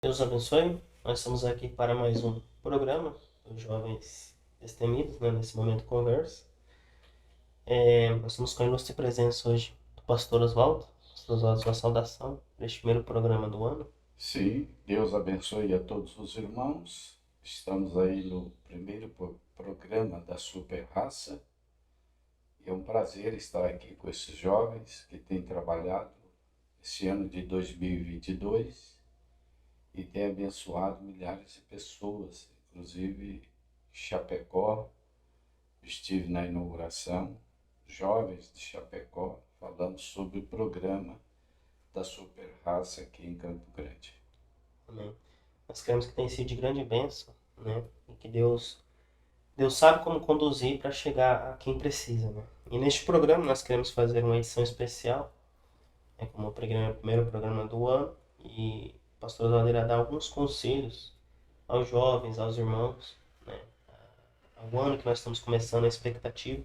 Deus abençoe. Nós estamos aqui para mais um programa dos Jovens Destemidos, né, nesse momento conversa. Nós estamos com a ilustre presença hoje do pastor Oswaldo. Pastor Oswaldo, sua saudação neste primeiro programa do ano. Sim, Deus abençoe a todos os irmãos. Estamos aí no primeiro programa da Super Raça. É um prazer estar aqui com esses jovens que têm trabalhado esse ano de 2022 e têm abençoado milhares de pessoas, inclusive Chapecó. Estive na inauguração, jovens de Chapecó, falando sobre o programa da Super Raça aqui em Campo Grande. Amém. Nós queremos que tenha sido de grande bênção, né? E que Deus sabe como conduzir para chegar a quem precisa, né? E neste programa nós queremos fazer uma edição especial, como o primeiro programa do ano, e o pastor Oswaldo irá dar alguns conselhos aos jovens, aos irmãos, né? Ao ano que nós estamos começando a expectativa.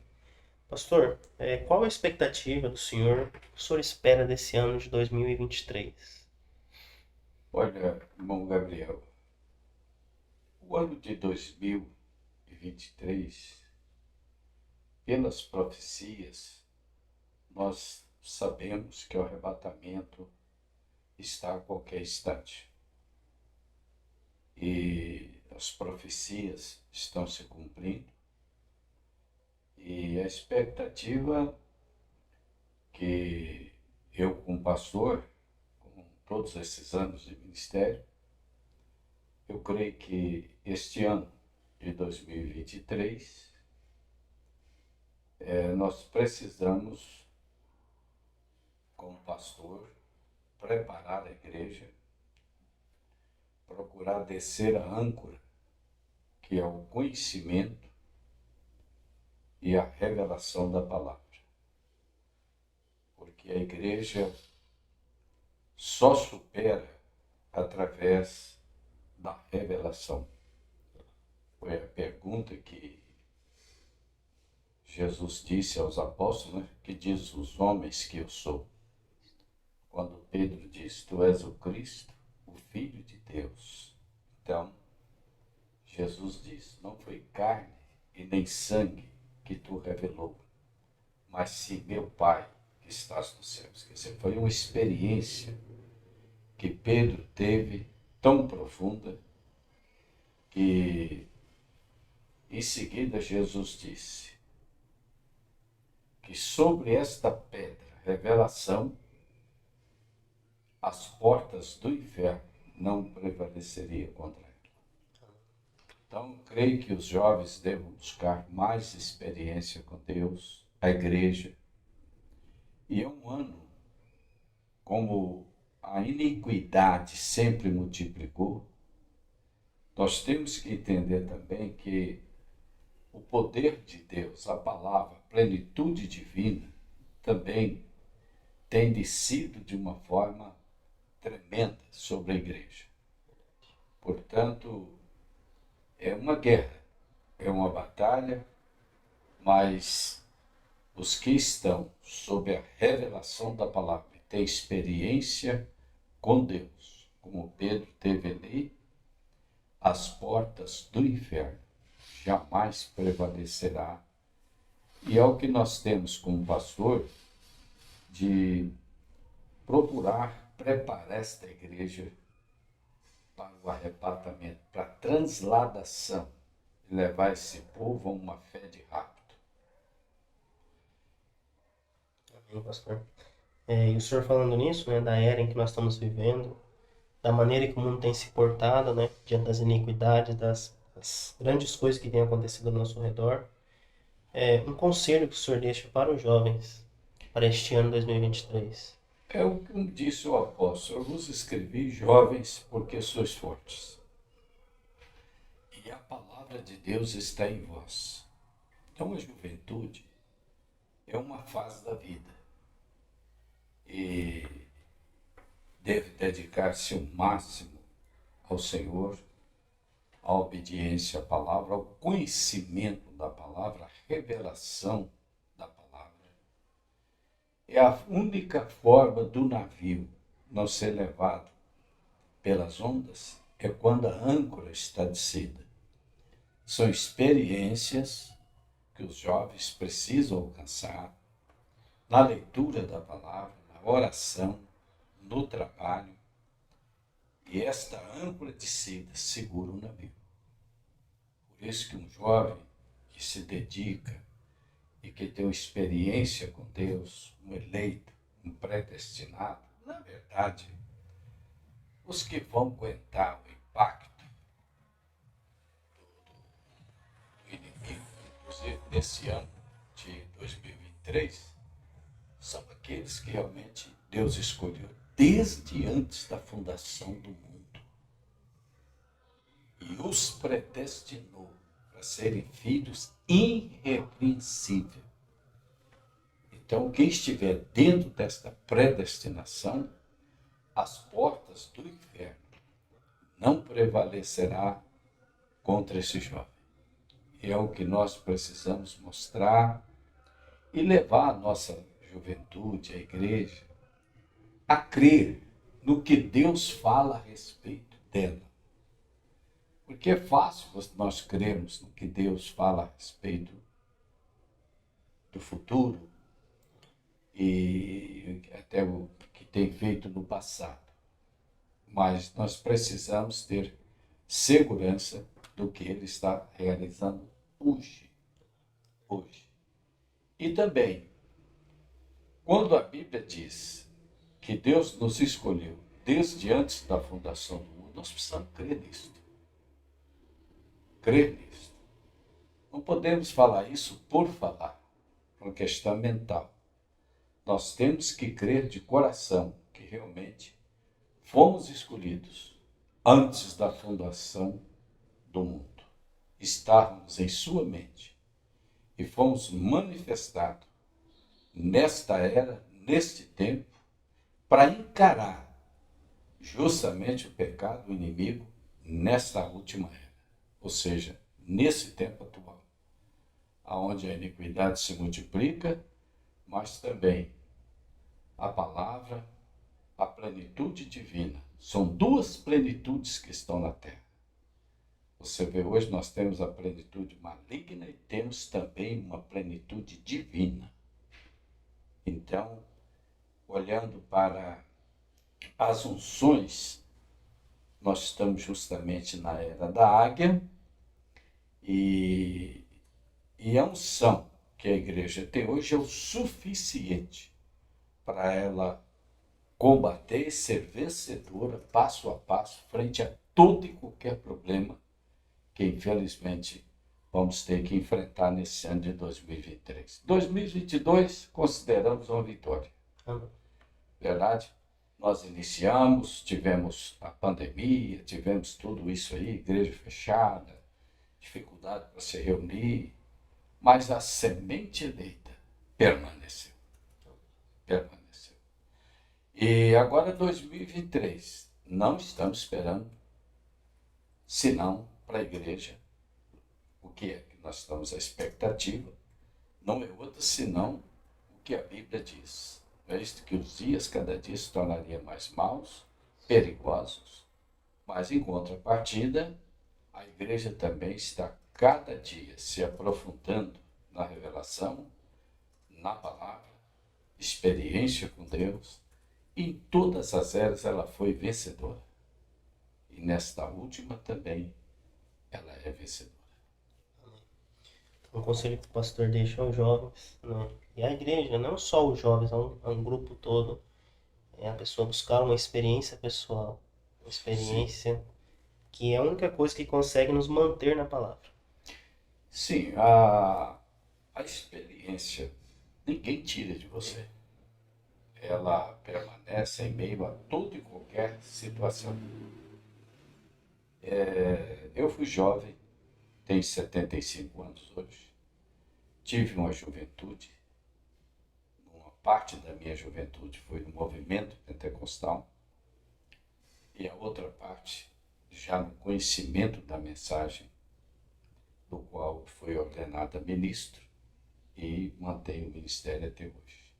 Pastor, qual a expectativa do senhor? O que o senhor espera desse ano de 2023? Olha, irmão Gabriel, o ano de 2023, pelas profecias, nós sabemos que o arrebatamento está a qualquer instante. E as profecias estão se cumprindo. E a expectativa que eu, como pastor, com todos esses anos de ministério, eu creio que este ano de 2023, nós precisamos, como pastor, preparar a igreja, procurar descer a âncora, que é o conhecimento e a revelação da palavra. Porque a igreja só supera através da revelação. Foi a pergunta que Jesus disse aos apóstolos, né? Que diz os homens que eu sou. Quando Pedro diz, tu és o Cristo, o Filho de Deus. Então, Jesus diz, não foi carne e nem sangue que tu revelou, mas sim meu Pai que estás nos céus. Quer dizer, foi uma experiência que Pedro teve tão profunda que em seguida Jesus disse que sobre esta pedra, revelação, as portas do inferno não prevaleceriam contra ela. Então, creio que os jovens devem buscar mais experiência com Deus, a igreja. E é um ano, como a iniquidade sempre multiplicou, nós temos que entender também que o poder de Deus, a palavra, a plenitude divina, também tem descido de uma forma tremenda sobre a igreja. Portanto, é uma guerra, é uma batalha, mas os que estão sob a revelação da palavra, têm experiência com Deus, como Pedro teve ali, as portas do inferno jamais prevalecerá. E é o que nós temos como pastor de procurar preparar esta igreja para o arrebatamento, para a transladação, e levar esse povo a uma fé de rapto. Amém, pastor. E o senhor falando nisso, né, da era em que nós estamos vivendo, da maneira que o mundo tem se portado, né, diante das iniquidades, das grandes coisas que têm acontecido ao nosso redor, um conselho que o senhor deixa para os jovens para este ano 2023. É o que disse o apóstolo: eu vos escrevi, jovens, porque sois fortes. E a palavra de Deus está em vós. Então a juventude é uma fase da vida. E deve dedicar-se o máximo ao Senhor, à obediência à palavra, ao conhecimento da palavra, à revelação da palavra. É a única forma do navio não ser levado pelas ondas é quando a âncora está descida. São experiências que os jovens precisam alcançar na leitura da palavra, na oração, no trabalho. E esta âncora descida segura o navio. Por isso que um jovem que se dedica e que tem uma experiência com Deus, um eleito, um predestinado, na verdade, os que vão aguentar o impacto do inimigo, inclusive nesse ano de 2023, são aqueles que realmente Deus escolheu desde antes da fundação do mundo e os predestinou para serem filhos irrepreensíveis. Então, quem estiver dentro desta predestinação, as portas do inferno não prevalecerá contra esse jovem. E é o que nós precisamos mostrar e levar a nossa juventude, a igreja, a crer no que Deus fala a respeito dela. Porque é fácil nós crermos no que Deus fala a respeito do futuro e até o que tem feito no passado. Mas nós precisamos ter segurança do que Ele está realizando hoje. E também, quando a Bíblia diz que Deus nos escolheu desde antes da fundação do mundo, nós precisamos crer nisso. Crer nisso. Não podemos falar isso por falar, por uma questão mental. Nós temos que crer de coração que realmente fomos escolhidos antes da fundação do mundo. Estávamos em sua mente e fomos manifestados nesta era, neste tempo, para encarar justamente o pecado, o inimigo, nesta última era. Ou seja, nesse tempo atual, onde a iniquidade se multiplica, mas também a palavra, a plenitude divina. São duas plenitudes que estão na terra. Você vê, hoje nós temos a plenitude maligna e temos também uma plenitude divina. Então, olhando para as unções, nós estamos justamente na era da águia e a unção que a igreja tem hoje é o suficiente para ela combater e ser vencedora passo a passo frente a todo e qualquer problema que infelizmente vamos ter que enfrentar nesse ano de 2023. 2022 consideramos uma vitória. Verdade? Nós iniciamos, tivemos a pandemia, tivemos tudo isso aí, igreja fechada, dificuldade para se reunir, mas a semente eleita permaneceu. E agora 2023, não estamos esperando, senão para a igreja, o que é que nós estamos à expectativa, não é outra senão o que a Bíblia diz. Visto que os dias cada dia se tornariam mais maus, perigosos, mas em contrapartida, a igreja também está cada dia se aprofundando na revelação, na palavra, experiência com Deus. Em todas as eras ela foi vencedora. E nesta última também ela é vencedora. Um conselho que o pastor deixa aos jovens, né? E a igreja, não só os jovens, é um grupo todo. É a pessoa buscar uma experiência pessoal. Uma experiência Sim. que é a única coisa que consegue nos manter na palavra. Sim, a experiência ninguém tira de você. Ela permanece em meio a toda e qualquer situação. Eu fui jovem, tenho 75 anos hoje, tive uma juventude, uma parte da minha juventude foi no movimento pentecostal e a outra parte já no conhecimento da mensagem, do qual fui ordenado ministro e mantenho o ministério até hoje.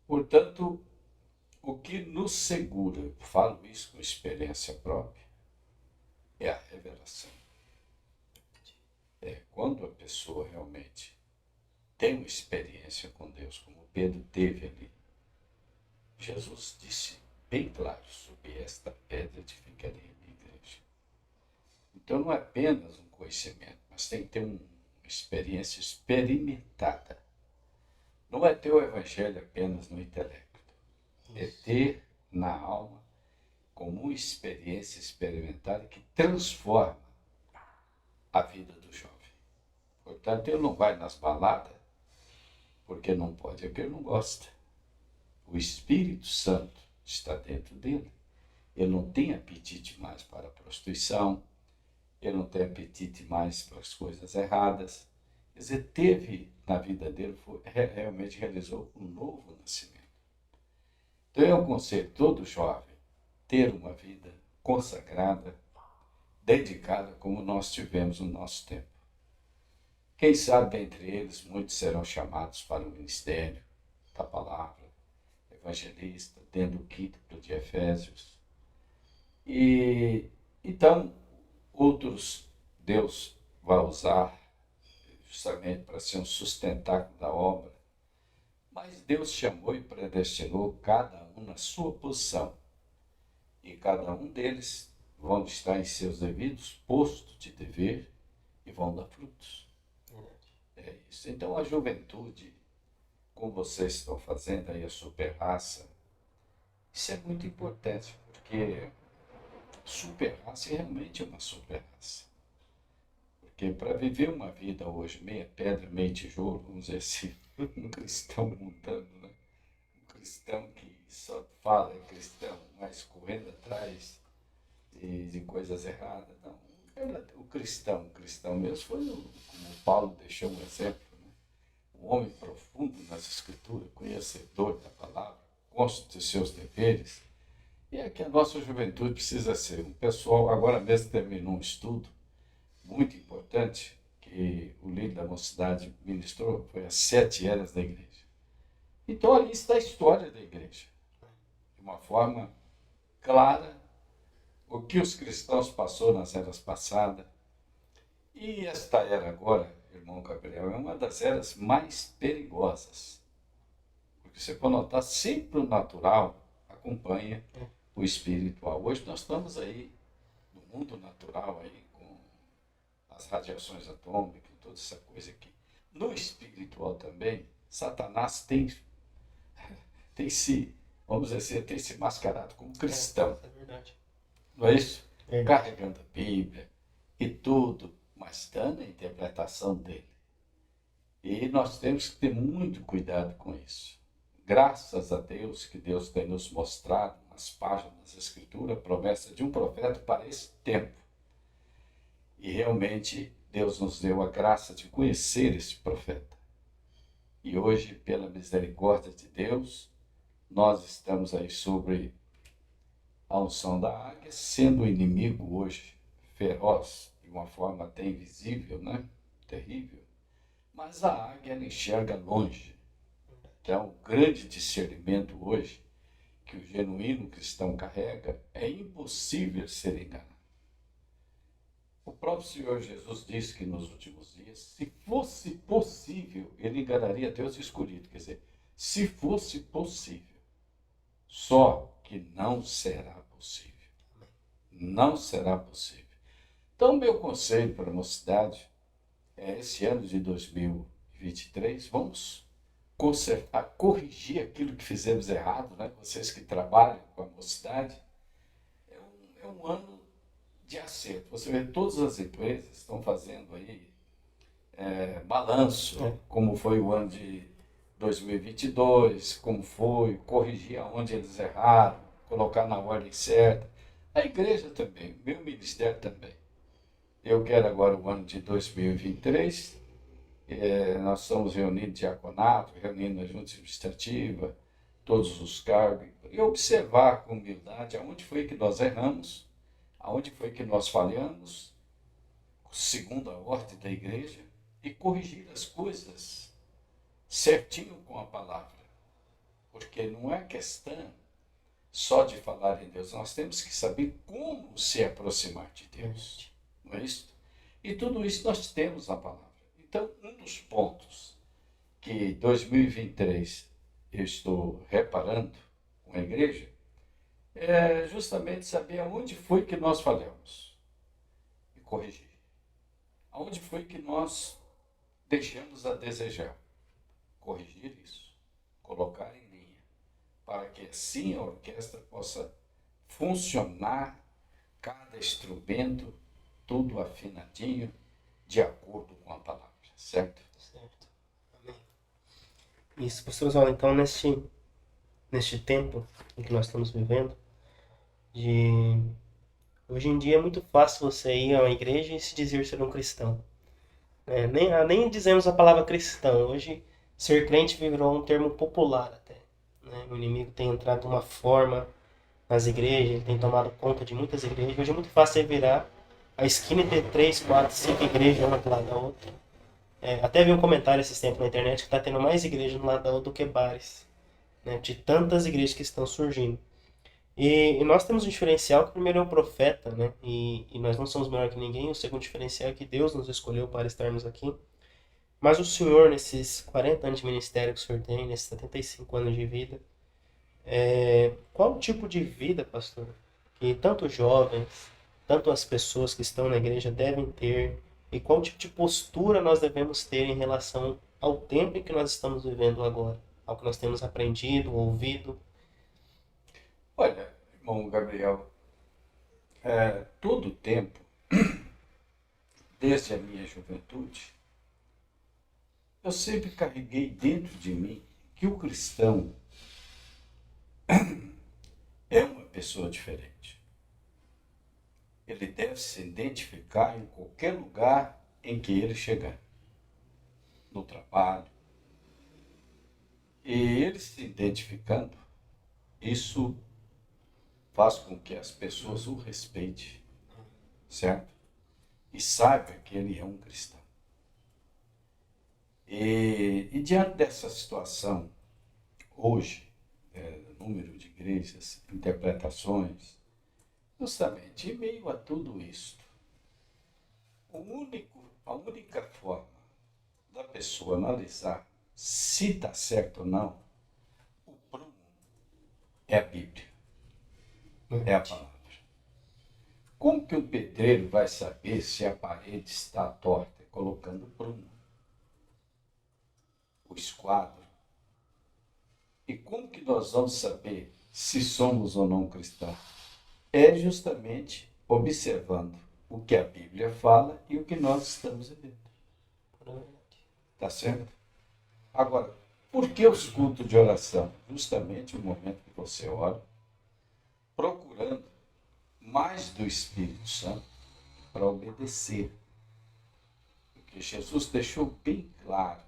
Portanto, O que nos segura, eu falo isso com experiência própria, é a revelação. É quando a pessoa realmente tem uma experiência com Deus, como Pedro teve ali. Jesus disse bem claro, sobre esta pedra edificarei a minha igreja. Então não é apenas um conhecimento, mas tem que ter uma experiência experimentada. Não é ter o evangelho apenas no intelecto, é ter na alma como uma experiência experimentada que transforma a vida do jovem. Portanto, ele não vai nas baladas porque não pode, é porque ele não gosta. O Espírito Santo está dentro dele. Ele não tem apetite mais para a prostituição, ele não tem apetite mais para as coisas erradas. Quer dizer, teve na vida dele, realmente realizou um novo nascimento. Então eu aconselho todo jovem ter uma vida consagrada, dedicada, como nós tivemos no nosso tempo. Quem sabe entre eles muitos serão chamados para o ministério da palavra, evangelista, dentro do quinto de Efésios. E então outros Deus vai usar justamente para ser um sustentáculo da obra. Mas Deus chamou e predestinou cada um na sua posição. E cada um deles vão estar em seus devidos postos de dever e vão dar frutos. É isso. Então a juventude, como vocês estão fazendo aí a super raça, isso é muito importante, porque super raça realmente é uma super raça. Porque para viver uma vida hoje, meia pedra, meio tijolo, vamos dizer assim, um cristão mudando, né? Um cristão que só fala é cristão, mas correndo atrás de coisas erradas. Não, o cristão mesmo foi, como Paulo deixou um exemplo, né? Um homem profundo nas escrituras, conhecedor da palavra, consta de seus deveres. E é que a nossa juventude precisa ser. Um pessoal, agora mesmo terminou um estudo muito importante que o líder da mocidade ministrou, foi as 7 eras da igreja. Então ali está a história da igreja, de uma forma clara, o que os cristãos passou nas eras passadas. E esta era agora, irmão Gabriel, é uma das eras mais perigosas. Porque você pode notar, sempre o natural acompanha o espiritual. Hoje nós estamos aí no mundo natural, aí, com as radiações atômicas, toda essa coisa aqui. No espiritual também, Satanás tem se, vamos dizer assim, tem se mascarado como cristão. É verdade. Não é isso? Verdade. Carregando a Bíblia e tudo, mas dando a interpretação dele. E nós temos que ter muito cuidado com isso. Graças a Deus que Deus tem nos mostrado nas páginas da Escritura a promessa de um profeta para esse tempo. E realmente Deus nos deu a graça de conhecer esse profeta. E hoje, pela misericórdia de Deus, nós estamos aí sobre a unção da águia, sendo o inimigo hoje feroz, de uma forma até invisível, né? Terrível. Mas a águia ela enxerga longe. Então, o grande discernimento hoje que o genuíno cristão carrega é impossível ser enganado. O próprio Senhor Jesus disse que nos últimos dias, se fosse possível, ele enganaria até os escolhidos. Quer dizer, se fosse possível, só que não será possível. Não será possível. Então, meu conselho para a mocidade é, esse ano de 2023, vamos consertar, corrigir aquilo que fizemos errado, né? Vocês que trabalham com a mocidade, é um ano de acerto. Você vê, todas as empresas estão fazendo aí balanço, como foi o ano de 2022, como foi, corrigir aonde eles erraram, colocar na ordem certa. A igreja também, meu ministério também. Eu quero agora o ano de 2023, nós estamos reunindo diaconato, reunindo a junta administrativa, todos os cargos, e observar com humildade aonde foi que nós erramos, aonde foi que nós falhamos, segundo a ordem da igreja, e corrigir as coisas certinho com a palavra. Porque não é questão só de falar em Deus, nós temos que saber como se aproximar de Deus. Não é isso? E tudo isso nós temos na palavra. Então, um dos pontos que 2023 eu estou reparando com a igreja é justamente saber aonde foi que nós falhamos e corrigir. Aonde foi que nós deixamos a desejar. Corrigir isso, colocar em linha, para que assim a orquestra possa funcionar, cada instrumento, tudo afinadinho, de acordo com a palavra, certo? Certo. Amém. Isso, pastor Oswaldo, então neste tempo em que nós estamos vivendo, de hoje em dia é muito fácil você ir a uma igreja e se dizer ser um cristão. Nem dizemos a palavra cristão. Hoje, ser crente virou um termo popular até. Né? O inimigo tem entrado de uma forma nas igrejas, ele tem tomado conta de muitas igrejas. Hoje é muito fácil você virar a esquina e ter 3, 4, 5 igrejas uma do lado da outra. Até vi um comentário esses tempos na internet que está tendo mais igrejas do lado da outra do que bares. Né? De tantas igrejas que estão surgindo. E nós temos um diferencial que o primeiro é o profeta, né? E nós não somos melhor que ninguém. O segundo diferencial é que Deus nos escolheu para estarmos aqui. Mas o senhor, nesses 40 anos de ministério que o senhor tem, nesses 75 anos de vida, qual tipo de vida, pastor, que tanto os jovens, tanto as pessoas que estão na igreja devem ter, e qual tipo de postura nós devemos ter em relação ao tempo em que nós estamos vivendo agora, ao que nós temos aprendido, ouvido? Olha, irmão Gabriel, todo o tempo, desde a minha juventude, eu sempre carreguei dentro de mim que o cristão é uma pessoa diferente. Ele deve se identificar em qualquer lugar em que ele chegar, no trabalho. E ele se identificando, isso faz com que as pessoas o respeitem, certo? E saibam que ele é um cristão. E diante dessa situação, hoje, número de igrejas, interpretações, justamente em meio a tudo isso, a única forma da pessoa analisar se está certo ou não, o prumo é a Bíblia, é a palavra. Como que um pedreiro vai saber se a parede está torta? Colocando o prumo, o esquadro. E como que nós vamos saber se somos ou não cristãos? É justamente observando o que a Bíblia fala e o que nós estamos vivendo. Tá certo? Agora, por que os cultos de oração? Justamente o momento que você ora, procurando mais do Espírito Santo para obedecer. Porque Jesus deixou bem claro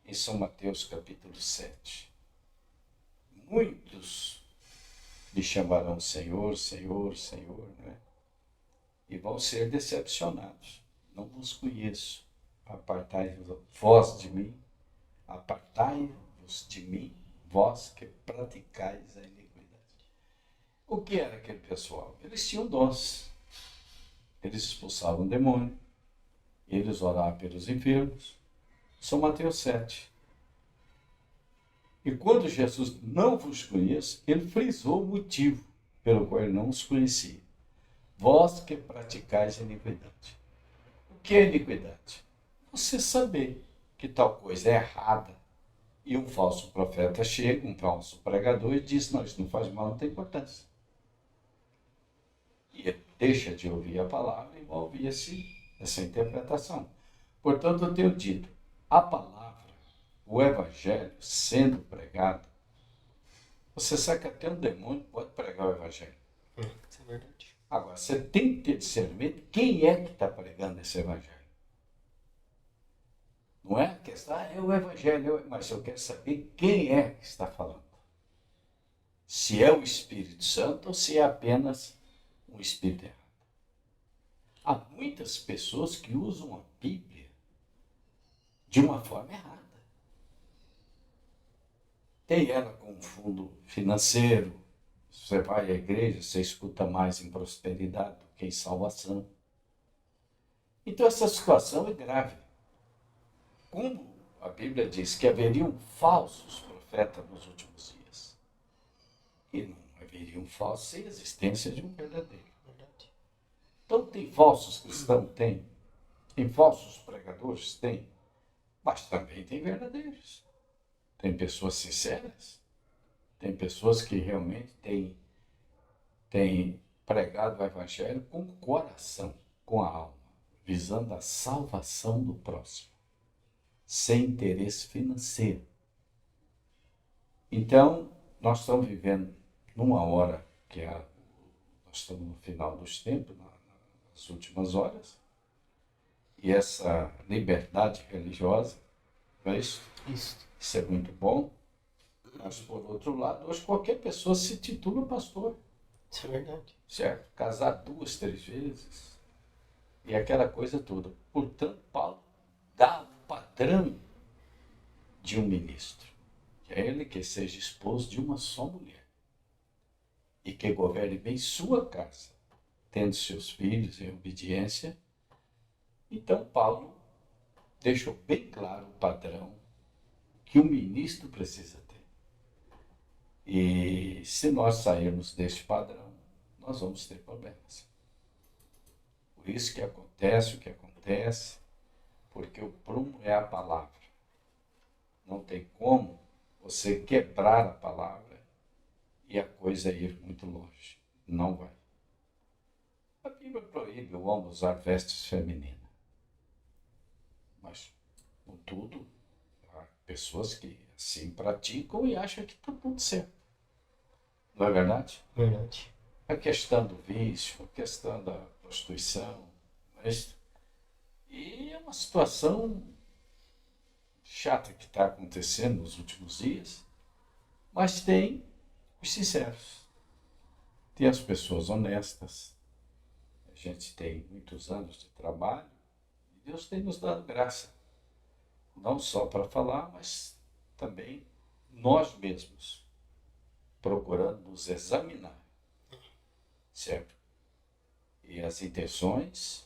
em São Mateus capítulo 7. Muitos me chamarão Senhor, Senhor, Senhor, né? E vão ser decepcionados. Não vos conheço. Apartai-vos de mim, apartai-vos de mim, vós que praticais a iniquidade. O que era aquele pessoal? Eles tinham dons. Eles expulsavam o demônio, eles oravam pelos enfermos. São Mateus 7. E quando Jesus não vos conhece, ele frisou o motivo pelo qual ele não os conhecia. Vós que praticais a iniquidade. O que é iniquidade? Você saber que tal coisa é errada. E um falso profeta chega, um falso pregador, e diz, não, isso não faz mal, não tem importância. E ele deixa de ouvir a palavra e envolve essa interpretação. Portanto, eu tenho dito, a palavra, o evangelho sendo pregado, você sabe que até um demônio pode pregar o evangelho. Isso é verdade. Agora, você tem que ter discernimento quem é que está pregando esse evangelho. Não é a questão, é o evangelho, mas eu quero saber quem é que está falando. Se é o Espírito Santo ou se é apenas um espírito errado. Há muitas pessoas que usam a Bíblia de uma forma errada. Tem ela com um fundo financeiro, Você vai à igreja, você escuta mais em prosperidade do que em salvação. Então essa situação é grave. Como a Bíblia diz que haveriam falsos profetas nos últimos dias. E não haveriam falsos sem a existência de um verdadeiro. Verdade. Então tem falsos cristãos? Tem. Tem falsos pregadores? Tem. Mas também tem verdadeiros. Tem pessoas sinceras. Tem pessoas que realmente têm pregado o Evangelho com o coração, com a alma, visando a salvação do próximo, sem interesse financeiro. Então, nós estamos vivendo numa hora que nós estamos no final dos tempos, nas últimas horas, e essa liberdade religiosa, não é isso? Isso é muito bom. Mas, por outro lado, hoje qualquer pessoa se titula pastor. Isso é verdade. Certo? Casar 2, 3 vezes. E aquela coisa toda. Portanto, Paulo dá o padrão de um ministro. Que é ele que seja esposo de uma só mulher. E que governe bem sua casa, tendo seus filhos em obediência. Então, Paulo deixou bem claro o padrão que o ministro precisa ter. E se nós sairmos deste padrão, nós vamos ter problemas. Por isso que acontece o que acontece, porque o prumo é a palavra. Não tem como você quebrar a palavra e a coisa ir muito longe. Não vai. A Bíblia proíbe o homem usar vestes femininas. Mas, contudo, há pessoas que assim praticam e acham que está tudo certo. Não é verdade? Verdade. A questão do vício, a questão da prostituição, e é uma situação chata que está acontecendo nos últimos dias, mas tem os sinceros, tem as pessoas honestas. A gente tem muitos anos de trabalho e Deus tem nos dado graça, não só para falar, mas também nós mesmos, procurando nos examinar, certo? E as intenções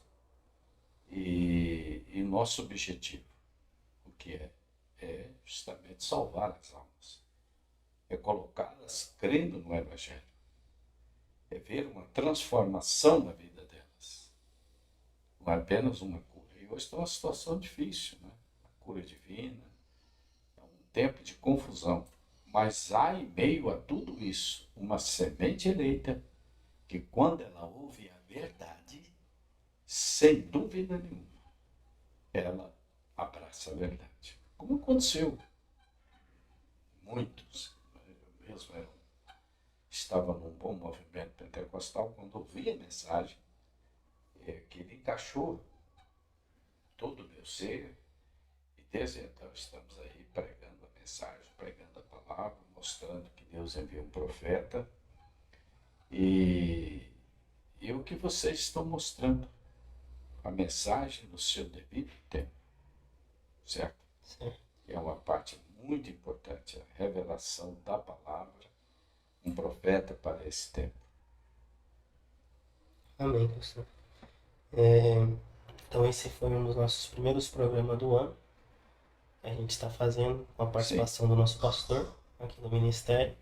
e nosso objetivo, o que é justamente salvar as almas, é colocá-las crendo no Evangelho, é ver uma transformação na vida delas, não é apenas uma cura. E hoje está uma situação difícil, né? A cura divina, é um tempo de confusão, mas há em meio a tudo isso uma semente eleita que, quando ela ouve a verdade, sem dúvida nenhuma, ela abraça a verdade. Como aconteceu. Muitos, eu mesmo estava num bom movimento pentecostal, quando ouvi a mensagem, que ele encaixou todo o meu ser, e desde então estamos aí pregando a mensagem, pregando a palavra, mostrando que Deus enviou um profeta, e o que vocês estão mostrando, a mensagem no seu devido tempo, certo? Certo. É uma parte muito importante, a revelação da palavra, um profeta para esse tempo. Amém, pastor. Então esse foi um dos nossos primeiros programas do ano. A gente está fazendo com a participação do nosso pastor aqui do ministério.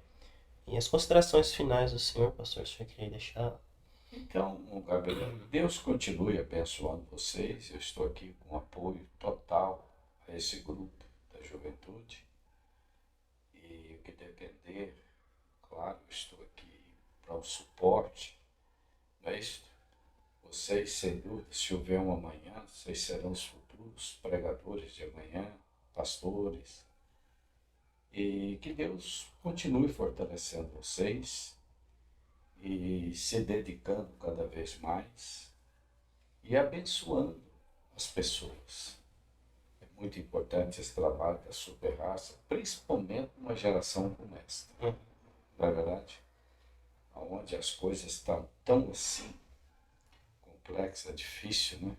E as considerações finais do senhor, pastor, se você queria deixar. Então, Gabriel, Deus continue abençoando vocês. Eu estou aqui com apoio total a esse grupo da juventude. E o que depender, claro, estou aqui para o suporte. Não é isso? Vocês, sem dúvida, se houver um amanhã, vocês serão os futuros pregadores de amanhã, pastores. E que Deus continue fortalecendo vocês e se dedicando cada vez mais e abençoando as pessoas. É muito importante esse trabalho da super raça, principalmente numa geração como esta. Não é verdade? Onde as coisas estão tão assim, complexas, é difícil, né?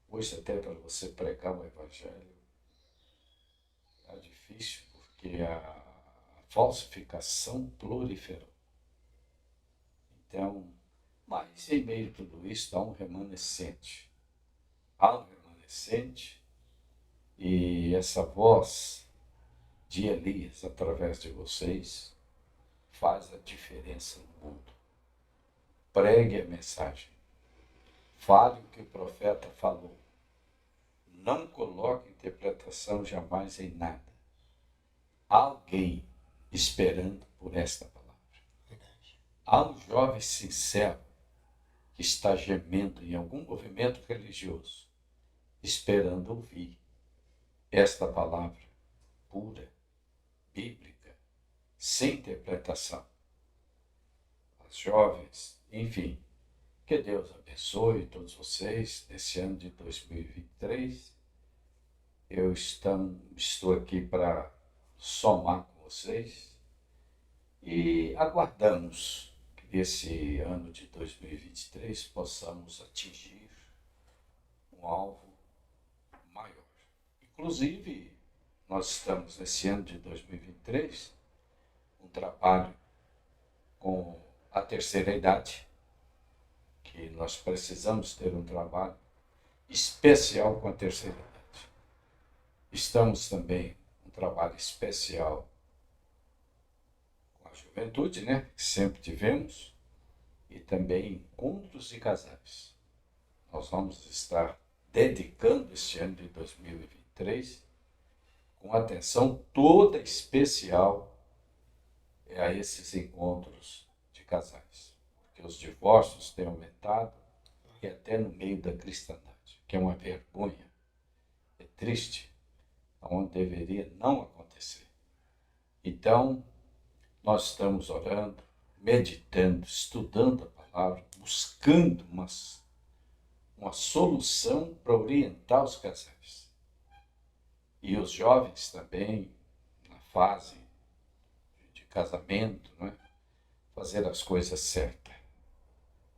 Hoje até para você pregar o Evangelho é difícil, porque a falsificação proliferou. Então, mas em meio a tudo isso há um remanescente. Há um remanescente e essa voz de Elias através de vocês faz a diferença no mundo. Pregue a mensagem. Fale o que o profeta falou. Não coloque interpretação jamais em nada. Há alguém esperando por esta palavra. Há um jovem sincero que está gemendo em algum movimento religioso, esperando ouvir esta palavra pura, bíblica, sem interpretação. As jovens, enfim, que Deus abençoe todos vocês nesse ano de 2023. Eu estou aqui para somar com vocês e aguardamos que nesse ano de 2023 possamos atingir um alvo maior. Inclusive, nós estamos nesse ano de 2023 um trabalho com a terceira idade, que nós precisamos ter um trabalho especial com a terceira idade. Estamos também um trabalho especial com a juventude, né? Que sempre tivemos, e também encontros de casais. Nós vamos estar dedicando este ano de 2023 com atenção toda especial a esses encontros de casais. Porque os divórcios têm aumentado e até no meio da cristandade, que é uma vergonha, é triste, onde deveria não acontecer. Então, nós estamos orando, meditando, estudando a palavra, buscando uma solução para orientar os casais. E os jovens também, na fase de casamento, né? Fazer as coisas certas.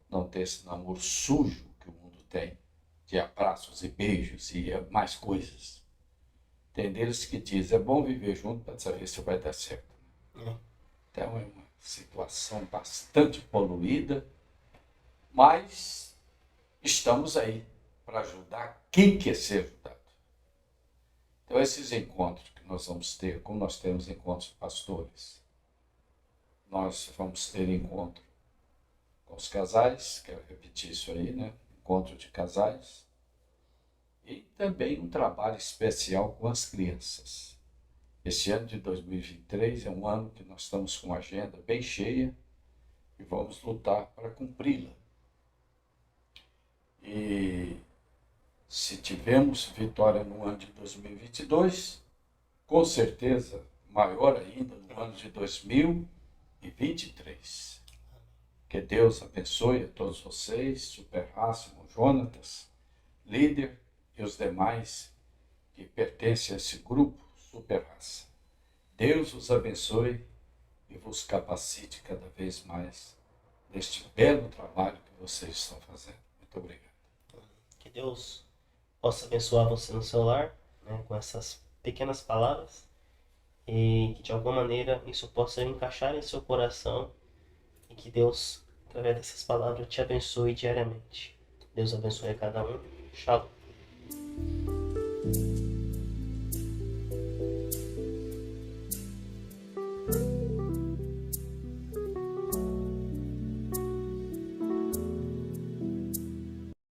Não ter esse namoro sujo que o mundo tem, de abraços e beijos e mais coisas. Tem deles que dizem, é bom viver junto para saber se vai dar certo. Então é uma situação bastante poluída, mas estamos aí para ajudar quem quer ser ajudado. Então esses encontros que nós vamos ter, como nós temos encontros pastores, nós vamos ter encontro com os casais, quero repetir isso aí, né? Encontro de casais, e também um trabalho especial com as crianças. Esse ano de 2023 é um ano que nós estamos com uma agenda bem cheia e vamos lutar para cumpri-la. E se tivermos vitória no ano de 2022, com certeza maior ainda no ano de 2023. Que Deus abençoe a todos vocês, Super Rássimo, Jonatas, líder, e os demais que pertencem a esse grupo Super Raça. Deus os abençoe e vos capacite cada vez mais neste belo trabalho que vocês estão fazendo. Muito obrigado. Que Deus possa abençoar você no seu lar, né, com essas pequenas palavras, e que de alguma maneira isso possa encaixar em seu coração e que Deus, através dessas palavras, te abençoe diariamente. Deus abençoe a cada um. Shalom.